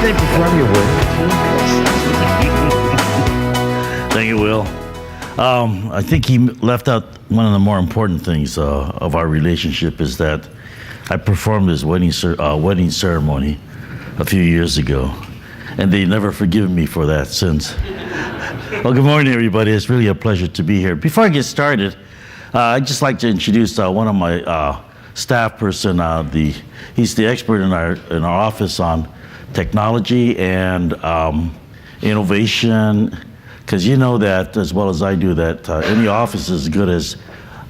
they perform your work? Thank you, Will. I think he left out one of the more important things of our relationship is that I performed his wedding ceremony a few years ago, and they never forgiven me for that since. Well, good morning, everybody. It's really a pleasure to be here. Before I get started, I'd just like to introduce one of my staff person. He's the expert in our office on technology and innovation, because you know that as well as I do that any office is as good as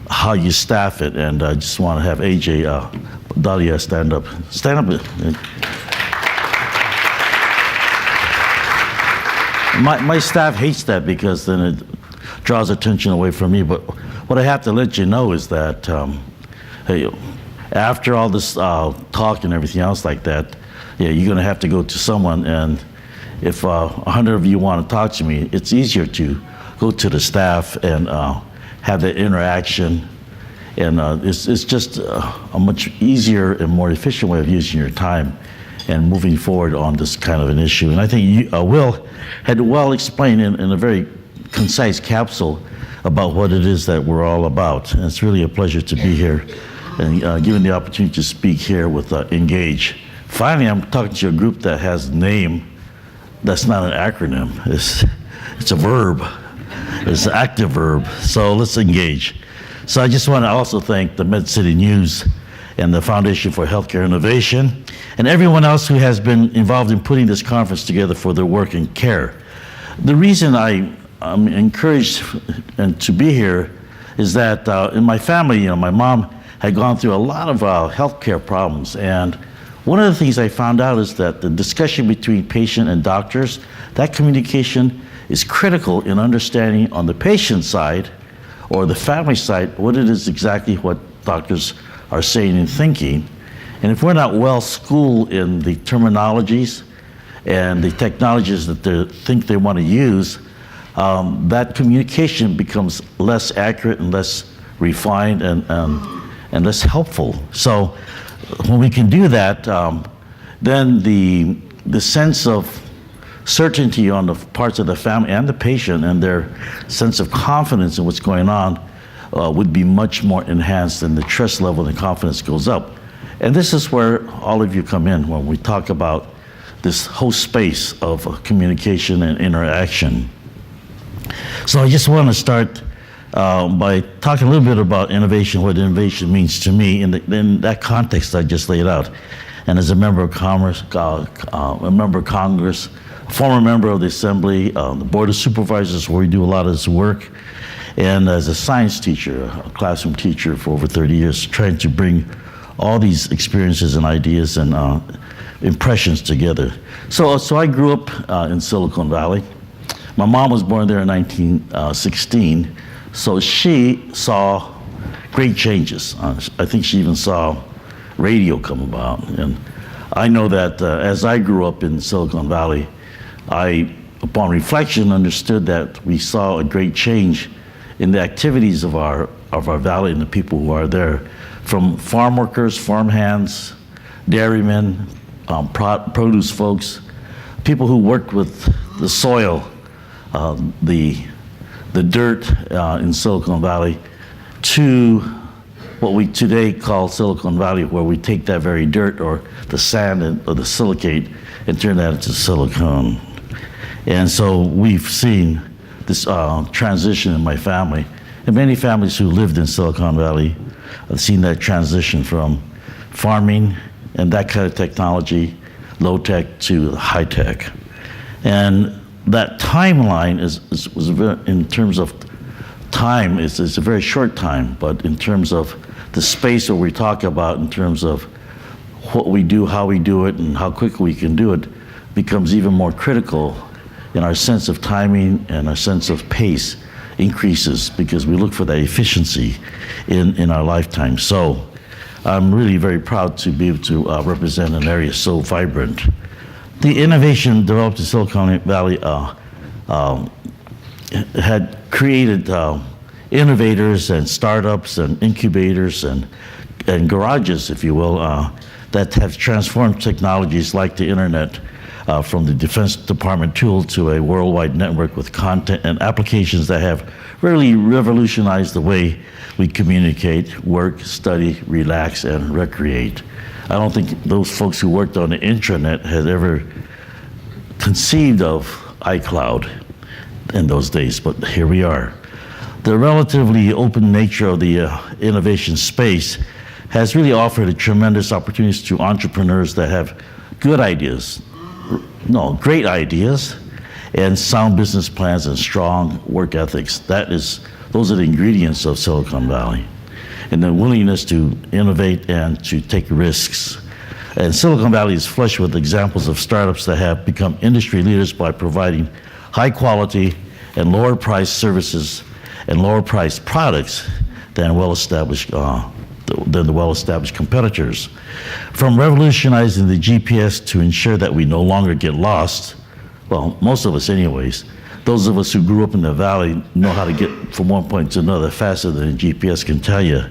how you staff it. And I just want to have AJ Dahlia stand up. Stand up. My staff hates that because then it draws attention away from me. But what I have to let you know is that hey, after all this talk and everything else like that, yeah, you're going to have to go to someone. And if 100 of you want to talk to me, it's easier to go to the staff and have that interaction. And it's just a much easier and more efficient way of using your time and moving forward on this kind of an issue. And I think Will had well explained in a very concise capsule about what it is that we're all about. And it's really a pleasure to be here and given the opportunity to speak here with Engage. Finally, I'm talking to a group that has a name that's not an acronym. It's a verb. It's an active verb. So let's engage. So I just want to also thank the Med City News and the Foundation for Healthcare Innovation, and everyone else who has been involved in putting this conference together for their work in care. The reason I'm encouraged and to be here is that in my family, my mom had gone through a lot of healthcare problems, and one of the things I found out is that the discussion between patient and doctors, that communication is critical in understanding on the patient side or the family side what it is exactly what doctors are saying and thinking. And if we're not well schooled in the terminologies and the technologies that they think they want to use, that communication becomes less accurate and less refined and less helpful. So when we can do that, then the sense of certainty on the parts of the family and the patient and their sense of confidence in what's going on would be much more enhanced, and the trust level and confidence goes up. And this is where all of you come in when we talk about this whole space of communication and interaction. So I just want to start by talking a little bit about innovation, what innovation means to me in that context I just laid out. And as a member of Congress, a former member of the Assembly, the Board of Supervisors, where we do a lot of this work, and as a science teacher, a classroom teacher for over 30 years, trying to bring all these experiences and ideas and impressions together. So I grew up in Silicon Valley. My mom was born there in 1916, so she saw great changes. I think she even saw radio come about. And I know that as I grew up in Silicon Valley, I, upon reflection, understood that we saw a great change in the activities of our valley and the people who are there, from farm workers, farm hands, dairymen, produce folks, people who worked with the soil, the dirt in Silicon Valley, to what we today call Silicon Valley, where we take that very dirt or the sand or the silicate and turn that into silicone. And so we've seen this transition in my family, and many families who lived in Silicon Valley have seen that transition from farming and that kind of technology, low tech, to high tech. And that timeline was very, in terms of time, it's a very short time, but in terms of the space that we talk about, in terms of what we do, how we do it, and how quickly we can do it, becomes even more critical. And our sense of timing and our sense of pace increases because we look for that efficiency in our lifetime. So I'm really very proud to be able to represent an area so vibrant. The innovation developed in Silicon Valley had created innovators and startups and incubators and garages, if you will, that have transformed technologies like the internet from the Defense Department tool to a worldwide network with content and applications that have really revolutionized the way we communicate, work, study, relax, and recreate. I don't think those folks who worked on the intranet had ever conceived of iCloud in those days, but here we are. The relatively open nature of the innovation space has really offered a tremendous opportunities to entrepreneurs that have good ideas, great ideas, and sound business plans and strong work ethics. Those are the ingredients of Silicon Valley, and the willingness to innovate and to take risks. And Silicon Valley is flush with examples of startups that have become industry leaders by providing high quality and lower priced services and lower priced products than the well-established competitors. From revolutionizing the GPS to ensure that we no longer get lost, well, most of us anyways, those of us who grew up in the valley know how to get from one point to another faster than GPS can tell you.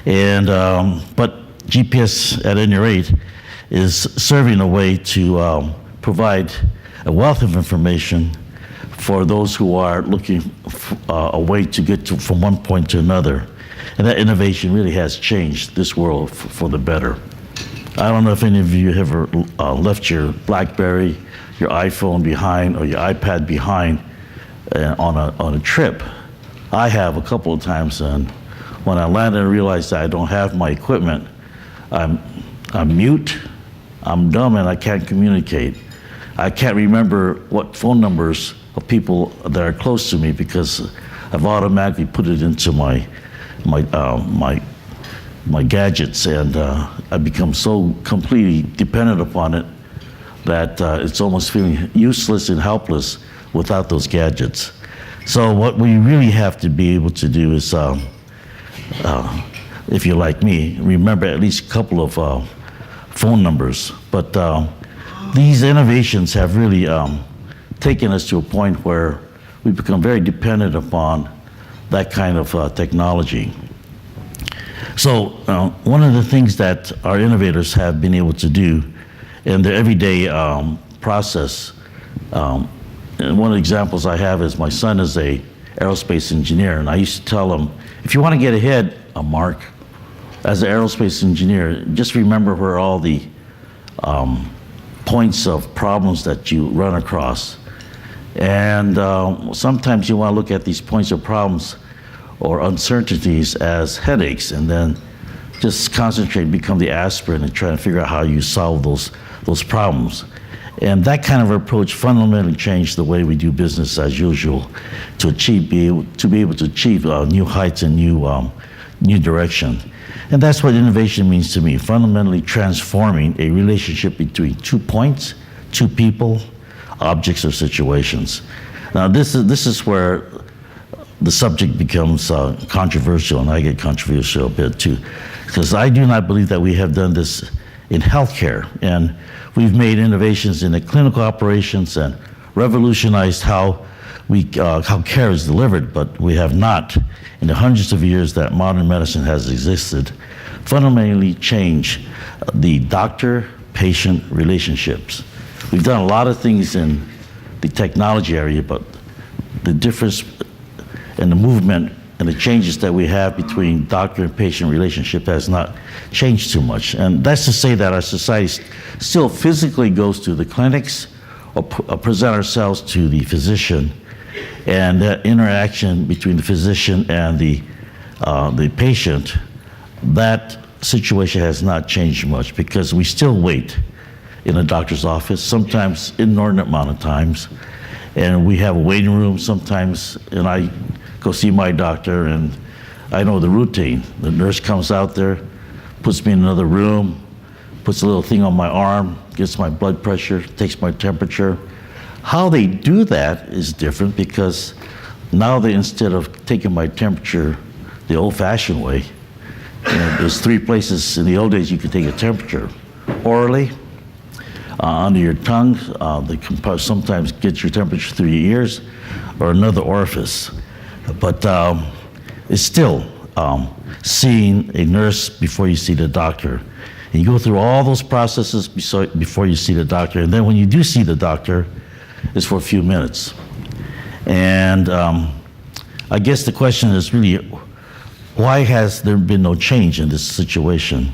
And but GPS, at any rate, is serving a way to provide a wealth of information for those who are looking for a way to get from one point to another. And that innovation really has changed this world for the better. I don't know if any of you have ever left your BlackBerry, your iPhone behind, or your iPad behind on a trip. I have a couple of times, and when I landed and realized that I don't have my equipment, I'm mute, I'm dumb, and I can't communicate. I can't remember what phone numbers of people that are close to me because I've automatically put it into my gadgets, and I become so completely dependent upon it that it's almost feeling useless and helpless without those gadgets. So what we really have to be able to do is, if you're like me, remember at least a couple of phone numbers. But these innovations have really taken us to a point where we become very dependent upon that kind of technology. So one of the things that our innovators have been able to do in their everyday process, and one of the examples I have is my son is a aerospace engineer, and I used to tell him, if you want to get ahead, Mark, as an aerospace engineer, just remember where all the points of problems that you run across. And sometimes you want to look at these points of problems or uncertainties as headaches, and then just concentrate, become the aspirin, and try to figure out how you solve those problems. And that kind of approach fundamentally changed the way we do business as usual to be able to achieve new heights and new direction. And that's what innovation means to me, fundamentally transforming a relationship between 2 points, 2 people, objects, or situations. Now this is where the subject becomes controversial, and I get controversial a bit too, because I do not believe that we have done this in healthcare, and we've made innovations in the clinical operations and revolutionized how care is delivered, but we have not, in the hundreds of years that modern medicine has existed, fundamentally changed the doctor-patient relationships. We've done a lot of things in the technology area, but the difference in the movement and the changes that we have between doctor and patient relationship has not changed too much. And that's to say that our society still physically goes to the clinics or present ourselves to the physician, and that interaction between the physician and the patient, that situation has not changed much because we still wait in a doctor's office, sometimes inordinate amount of times, and we have a waiting room sometimes, and I go see my doctor, and I know the routine. The nurse comes out there, puts me in another room, puts a little thing on my arm, gets my blood pressure, takes my temperature. How they do that is different because now they, instead of taking my temperature the old-fashioned way, there's 3 places in the old days you could take a temperature. Orally, under your tongue, they can sometimes get your temperature through your ears, or another orifice. But it's still seeing a nurse before you see the doctor. And you go through all those processes before you see the doctor. And then when you do see the doctor, it's for a few minutes. And I guess the question is really, why has there been no change in this situation?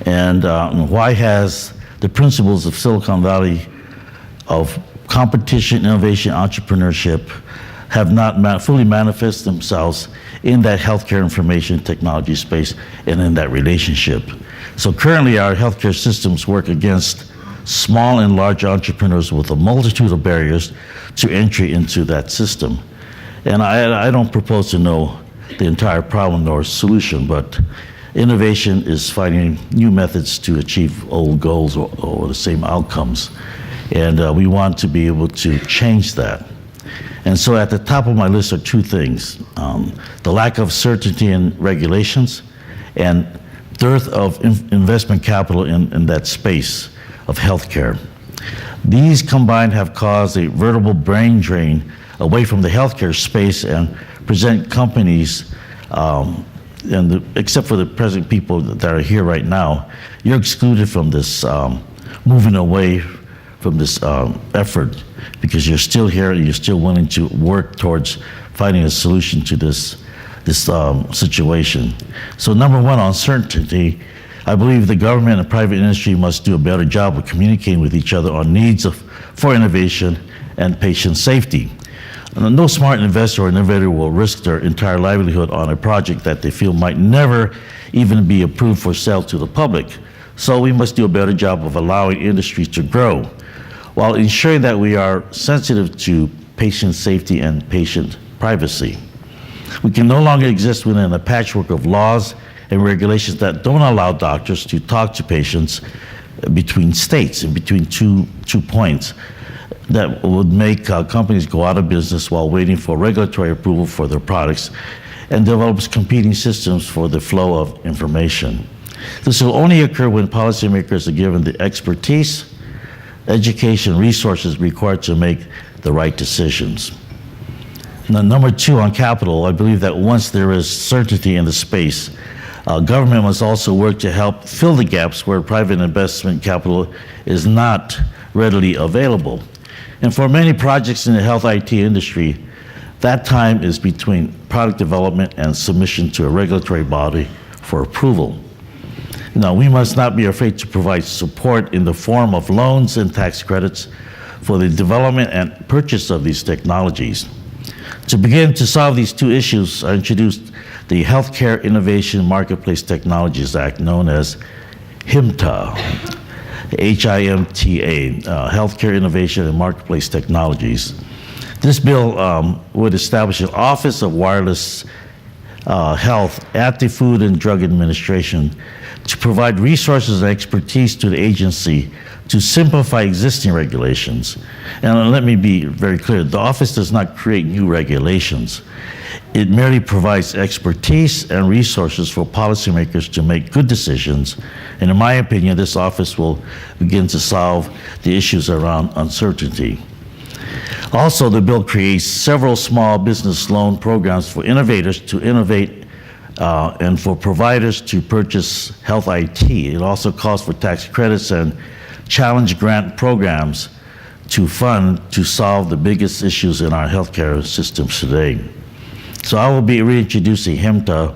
And why has the principles of Silicon Valley of competition, innovation, entrepreneurship have not fully manifested themselves in that healthcare information technology space and in that relationship? So currently our healthcare systems work against small and large entrepreneurs with a multitude of barriers to entry into that system. And I don't propose to know the entire problem nor solution, but innovation is finding new methods to achieve old goals or the same outcomes. And we want to be able to change that. And so at the top of my list are two things: the lack of certainty in regulations and dearth of investment capital in that space of healthcare. These combined have caused a veritable brain drain away from the healthcare space and present companies, except for the present people that are here right now, you're excluded from this, moving away from this effort, because you're still here and you're still willing to work towards finding a solution to this situation. So number one, uncertainty. I believe the government and private industry must do a better job of communicating with each other on needs for innovation and patient safety. No smart investor or innovator will risk their entire livelihood on a project that they feel might never even be approved for sale to the public. So we must do a better job of allowing industries to grow while ensuring that we are sensitive to patient safety and patient privacy. We can no longer exist within a patchwork of laws and regulations that don't allow doctors to talk to patients between states and between two points that would make companies go out of business while waiting for regulatory approval for their products and develops competing systems for the flow of information. This will only occur when policymakers are given the expertise, education, resources required to make the right decisions. Now, number two, on capital, I believe that once there is certainty in the space, government must also work to help fill the gaps where private investment capital is not readily available. And for many projects in the health IT industry, that time is between product development and submission to a regulatory body for approval. Now, we must not be afraid to provide support in the form of loans and tax credits for the development and purchase of these technologies. To begin to solve these two issues, I introduced the Healthcare Innovation Marketplace Technologies Act, known as HIMTA, HIMTA, Healthcare Innovation and Marketplace Technologies. This bill would establish an Office of Wireless Health at the Food and Drug Administration to provide resources and expertise to the agency to simplify existing regulations. And let me be very clear, the office does not create new regulations. It merely provides expertise and resources for policymakers to make good decisions. And in my opinion, this office will begin to solve the issues around uncertainty. Also, the bill creates several small business loan programs for innovators to innovate and for providers to purchase health IT. It also calls for tax credits and challenge grant programs to fund to solve the biggest issues in our healthcare systems today. So I will be reintroducing HIMTA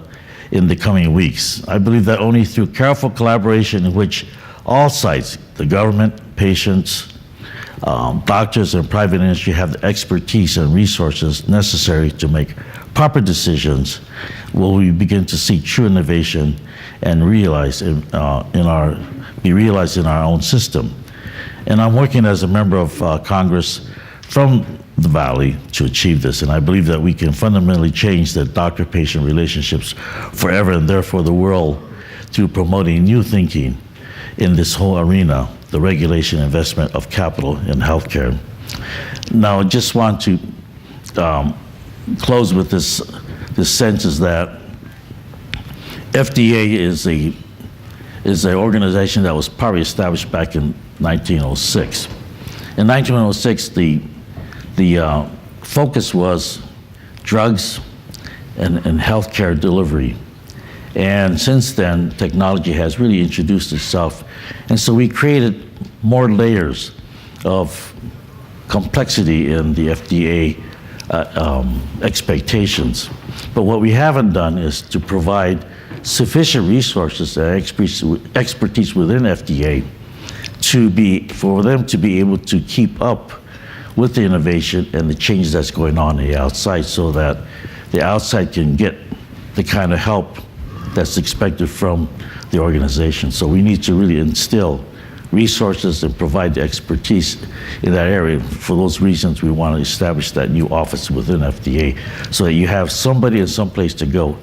in the coming weeks. I believe that only through careful collaboration in which all sides, the government, patients, doctors, and private industry have the expertise and resources necessary to make proper decisions, will we begin to see true innovation and be realized in our own system. And I'm working as a member of Congress from the Valley to achieve this, and I believe that we can fundamentally change the doctor-patient relationships forever and therefore the world through promoting new thinking in this whole arena, the regulation and investment of capital in healthcare. Now, I just want to close with this sense is that FDA is an organization that was probably established back in 1906. In 1906, the focus was drugs and healthcare delivery. And since then, technology has really introduced itself. And so we created more layers of complexity in the FDA expectations. But what we haven't done is to provide sufficient resources and expertise within FDA for them to be able to keep up with the innovation and the changes that's going on the outside, so that the outside can get the kind of help that's expected from the organization. So we need to really instill resources and provide the expertise in that area. For those reasons, we want to establish that new office within FDA, so that you have somebody and some place to go,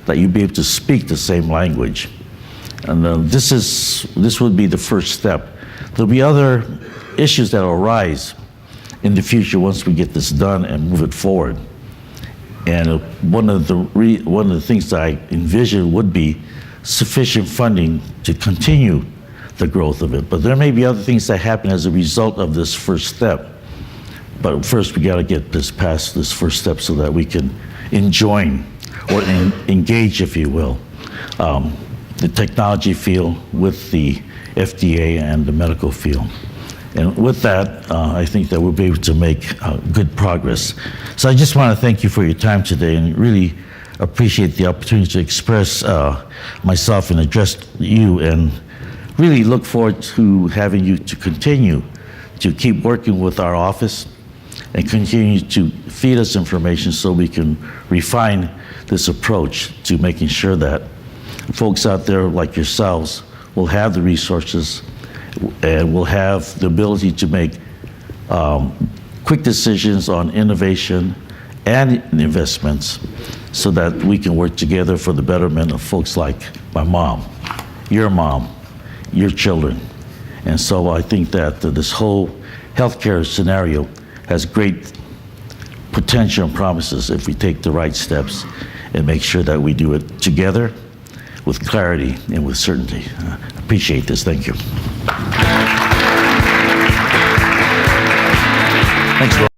that you be able to speak the same language. And this would be the first step. There'll be other issues that will arise in the future once we get this done and move it forward. And one of the things that I envision would be sufficient funding to continue the growth of it. But there may be other things that happen as a result of this first step. But first, we got to get this past this first step so that we can enjoin or engage, if you will, the technology field with the FDA and the medical field. And with that, I think that we'll be able to make good progress. So I just want to thank you for your time today, and really appreciate the opportunity to express myself and address you, and really look forward to having you to continue to keep working with our office and continue to feed us information so we can refine this approach to making sure that folks out there like yourselves will have the resources and will have the ability to make quick decisions on innovation and investments, so that we can work together for the betterment of folks like my mom, your children. And so I think that this whole healthcare scenario has great potential and promises if we take the right steps and make sure that we do it together with clarity and with certainty. Appreciate this. Thank you. Thanks, Will.